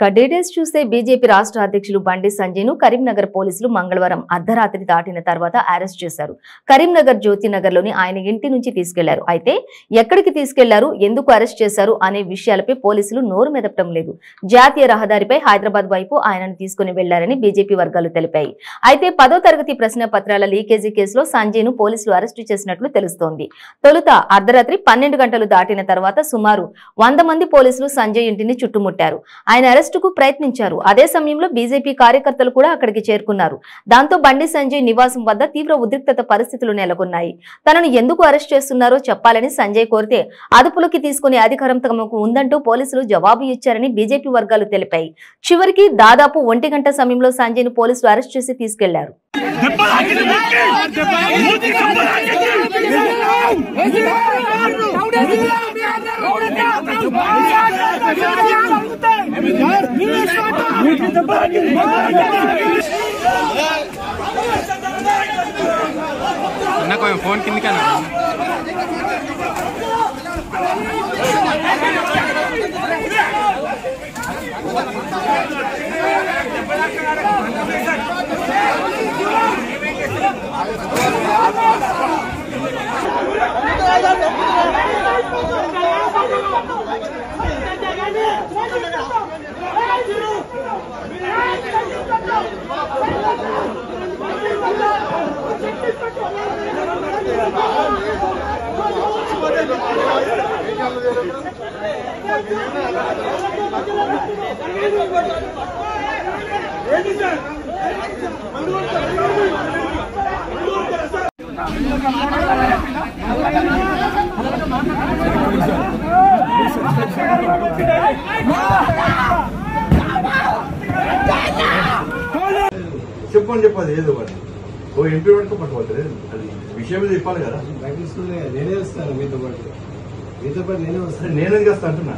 Details చూస్తే BJP రాష్ట్ర అధ్యక్షులు బండి సంజయ్ను కరీంనగర్ పోలీసులు మంగళవారం అర్ధరాత్రి దాటిన తర్వాత అరెస్ట్ చేశారు. కరీంనగర్ జ్యోతినగర్లోని ఆయన ఇంటి నుంచి తీసుకెళ్లారు. అయితే ఎక్కడికి తీసుకెళ్లారు, ఎందుకు అరెస్ట్ చేశారు అనే విషయాలపై పోలీసులు నోరు మెదపడం లేదు. జాతీయ రహదారిపై హైదరాబాద్ వైపు ఆయనను తీసుకుని వెళ్లారని బీజేపీ వర్గాలు తెలిపాయి. అయితే 10వ తరగతి ప్రశ్న పత్రాల లీకేజీ కేసులో సంజయ్ను పోలీసులు అరెస్టు చేసినట్లు తెలుస్తోంది. తొలుత అర్ధరాత్రి 12 గంటలు దాటిన తర్వాత సుమారు 100 మంది పోలీసులు సంజయ్ ఇంటిని చుట్టుముట్టారు. ఆయన అరెస్టుకు ప్రయత్నించారు. అదే సమయంలో బీజేపీ కార్యకర్తలు కూడా అక్కడికి చేరుకున్నారు. దాంతో బండి సంజయ్ నివాసం వద్ద తీవ్ర ఉద్రిక్తత పరిస్థితులు నెలకొన్నాయి. తనను ఎందుకు అరెస్ట్ చేస్తున్నారో చెప్పాలని సంజయ్ కోరితే అదుపులోకి తీసుకునే అధికారం తమకు ఉందంటూ పోలీసులు జవాబు ఇచ్చారని బీజేపీ వర్గాలు తెలిపాయి. చివరికి దాదాపు 1 గంట సమయంలో సంజయ్ను పోలీసులు అరెస్ట్ చేసి తీసుకెళ్లారు. फोन किन का చెప్పది ఏదో ఓ ఎంపీ వరకు పట్టుకోవాలి. అది విషయం మీద చెప్పాలి కదా. నేనే వస్తాను మీతో పాటు నేనే వస్తాను. నేనేది వస్తా అంటున్నా.